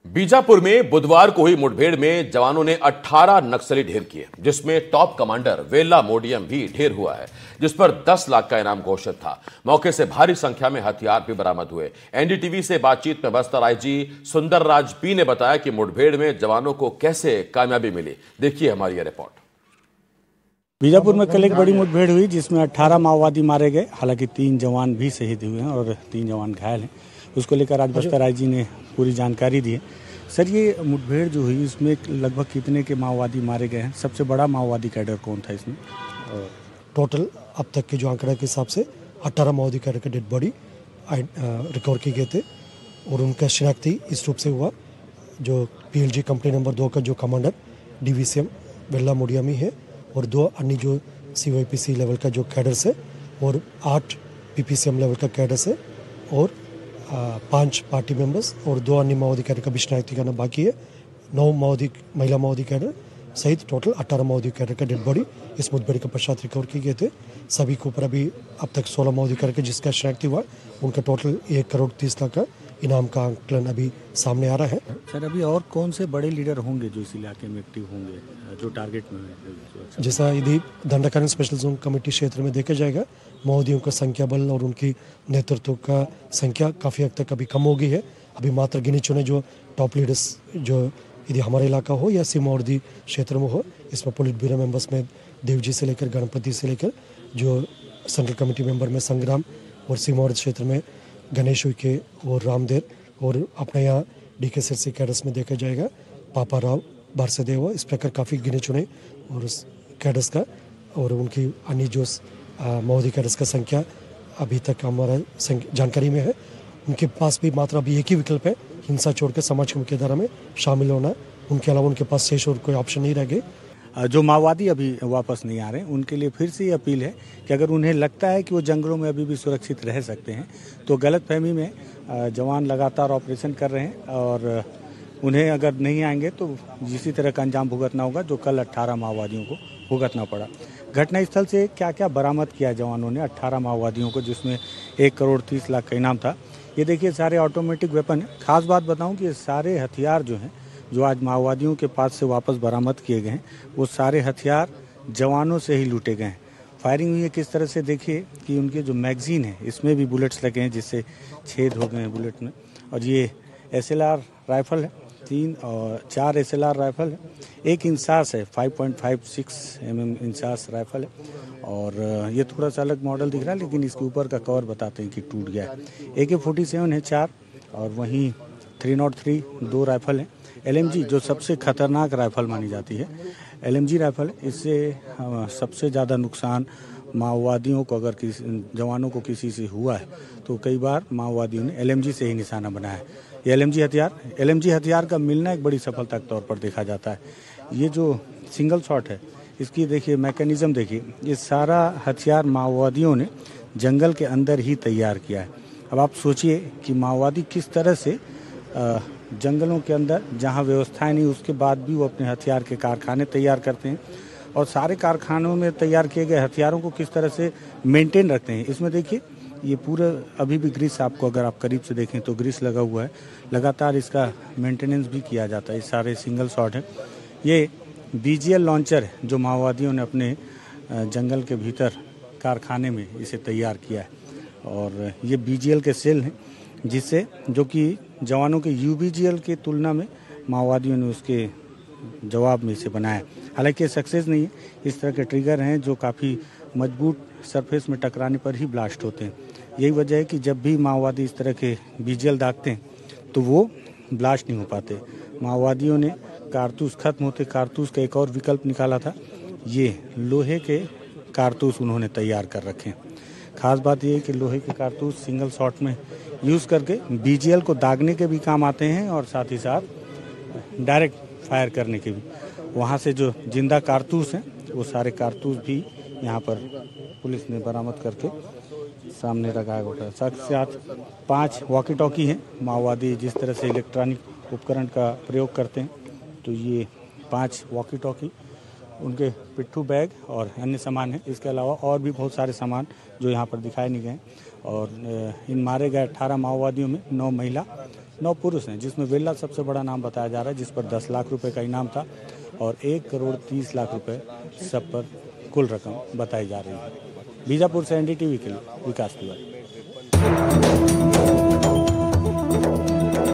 बीजापुर में बुधवार को हुई मुठभेड़ में जवानों ने 18 नक्सली ढेर किए, जिसमें टॉप कमांडर वेला मोडियम भी ढेर हुआ है, जिस पर 10 लाख का इनाम घोषित था। मौके से भारी संख्या में हथियार भी बरामद हुए। एनडीटीवी से बातचीत में बस्तर आईजी सुंदरराज पी ने बताया कि मुठभेड़ में जवानों को कैसे कामयाबी मिली। देखिए हमारी यह रिपोर्ट। बीजापुर में कल एक बड़ी मुठभेड़ हुई जिसमें 18 माओवादी मारे गए। हालांकि 3 जवान भी शहीद हुए हैं और 3 जवान घायल हैं। उसको लेकर आज बस्तर आईजी ने पूरी जानकारी दी है। सर, ये मुठभेड़ जो हुई इसमें लगभग कितने के माओवादी मारे गए हैं? सबसे बड़ा माओवादी कैडर कौन था इसमें? टोटल अब तक के जो आंकड़ा के हिसाब से 18 माओवादी कैडर का डेड बॉडी रिकवर किए गए थे और उनका शिनाख्ती इस रूप से हुआ। जो पीएलजी कंपनी नंबर 2 का जो कमांडर डीवीसीएम वेला मोडियमी है और 2 अन्य जो सीवाईपीसी लेवल का जो कैडर्स है और 8 पीपीसीएम लेवल का कैडर्स है और 5 पार्टी मेंबर्स और 2 अन्य माओवादी कैडर का भी शिनाख्ती करना बाकी है। 9 महिला माओवादी कैडर सहित टोटल 18 माओवादी कैडर का डेड बॉडी इस मुठभेड़ के पश्चात रिकवर किए गए थे। सभी के ऊपर अभी अब तक 16 माओवादी कैडर का जिसका शिनाख्ती हुआ, उनका टोटल 1,30,00,000 का इनाम का आंकलन अभी सामने आ रहा है। सर, अभी और कौन से बड़े लीडर होंगे जो इस इलाके में एक्टिव होंगे, जो टारगेट में है? जैसा यदि दंडकारण स्पेशल जोन कमेटी क्षेत्र में देखा जाएगा, माओवादियों का संख्या बल और उनकी नेतृत्व का संख्या काफ़ी हद तक अभी कम हो गई है। अभी मात्र गिने चुने जो टॉप लीडर्स जो यदि हमारा इलाका हो या सीमावर्ती क्षेत्र में हो, इसमें पोलिट ब्यूरो मेंबर्स में देवजी से लेकर गणपति से लेकर जो सेंट्रल कमेटी मेंबर में संग्राम और सीमावर्ती क्षेत्र में गणेश उइके और रामदेव और अपने यहाँ डीके सिरसी कैडर्स में देखा जाएगा पापा राव बारसदेव। इस प्रकार काफ़ी गिने चुने और उस कैडर्स का और उनकी अन्य जो माओवादी कैडर्स का संख्या अभी तक हमारा जानकारी में है। उनके पास भी मात्र अभी एक ही विकल्प है, हिंसा छोड़कर समाज की मुख्यधारा में शामिल होना। उनके अलावा उनके पास शेष और कोई ऑप्शन नहीं रह गए। जो माओवादी अभी वापस नहीं आ रहे, उनके लिए फिर से ये अपील है कि अगर उन्हें लगता है कि वो जंगलों में अभी भी सुरक्षित रह सकते हैं तो गलतफहमी में जवान लगातार ऑपरेशन कर रहे हैं और उन्हें अगर नहीं आएंगे तो इसी तरह का अंजाम भुगतना होगा जो कल 18 माओवादियों को भुगतना पड़ा। घटनास्थल से क्या क्या बरामद किया जवानों ने 18 माओवादियों को, जिसमें 1,30,00,000 का इनाम था। ये देखिए सारे ऑटोमेटिक वेपन है। खास बात बताऊं कि ये सारे हथियार जो हैं जो आज माओवादियों के पास से वापस बरामद किए गए हैं, वो सारे हथियार जवानों से ही लूटे गए हैं। फायरिंग हुई है किस तरह से देखिए कि उनके जो मैगजीन है इसमें भी बुलेट्स लगे हैं जिससे छेद हो गए हैं बुलेट में। और ये एसएलआर राइफल है, 3 और 4 एसएलआर राइफल है, एक इंसास है 5.56 mm इंसास राइफल है और ये थोड़ा सा अलग मॉडल दिख रहा है लेकिन इसके ऊपर का कवर बताते हैं कि टूट गया है। AK-47 है 4 और वहीं 303 2 राइफल है। LMG जो सबसे खतरनाक राइफल मानी जाती है, LMG राइफल, इससे सबसे ज़्यादा नुकसान माओवादियों को अगर किसी जवानों को किसी से हुआ है तो कई बार माओवादियों ने LMG से ही निशाना बनाया है। ये LMG हथियार का मिलना एक बड़ी सफलता के तौर पर देखा जाता है। ये जो सिंगल शॉट है इसकी देखिए मैकेनिज्म देखिए, ये सारा हथियार माओवादियों ने जंगल के अंदर ही तैयार किया है। अब आप सोचिए कि माओवादी किस तरह से जंगलों के अंदर जहां व्यवस्थाएं नहीं उसके बाद भी वो अपने हथियार के कारखाने तैयार करते हैं और सारे कारखानों में तैयार किए गए हथियारों को किस तरह से मेंटेन रखते हैं। इसमें देखिए ये पूरा अभी भी ग्रीस, आपको अगर आप करीब से देखें तो ग्रीस लगा हुआ है, लगातार इसका मेंटेनेंस भी किया जाता है। ये सारे सिंगल शॉट है। ये BGL लॉन्चर है जो माओवादियों ने अपने जंगल के भीतर कारखाने में इसे तैयार किया है और ये BGL के सेल हैं जिससे जो कि जवानों के UBGL की तुलना में माओवादियों ने उसके जवाब में इसे बनाया। हालांकि ये सक्सेस नहीं है। इस तरह के ट्रिगर हैं जो काफ़ी मजबूत सरफेस में टकराने पर ही ब्लास्ट होते हैं। यही वजह है कि जब भी माओवादी इस तरह के BGL दागते हैं तो वो ब्लास्ट नहीं हो पाते। माओवादियों ने कारतूस खत्म होते कारतूस का एक और विकल्प निकाला था, ये लोहे के कारतूस उन्होंने तैयार कर रखे हैं। खास बात यह है कि लोहे के कारतूस सिंगल शॉट में यूज़ करके BGL को दागने के भी काम आते हैं और साथ ही साथ डायरेक्ट फायर करने के भी। वहाँ से जो जिंदा कारतूस हैं वो सारे कारतूस भी यहाँ पर पुलिस ने बरामद करके सामने रखा होता। साथ ही साथ 5 वॉकी टॉकी हैं। माओवादी जिस तरह से इलेक्ट्रॉनिक उपकरण का प्रयोग करते हैं तो ये 5 वॉकी टॉकी, उनके पिट्ठू बैग और अन्य सामान हैं। इसके अलावा और भी बहुत सारे सामान जो यहाँ पर दिखाए नहीं गए और इन मारे गए 18 माओवादियों में 9 महिला 9 पुरुष हैं, जिसमें वेल्ला सबसे बड़ा नाम बताया जा रहा है, जिस पर 10 लाख रुपए का इनाम था और 1,30,00,000 रुपए सब पर कुल रकम बताई जा रही है। बीजापुर से NDTV के लिए विकास तिवारी।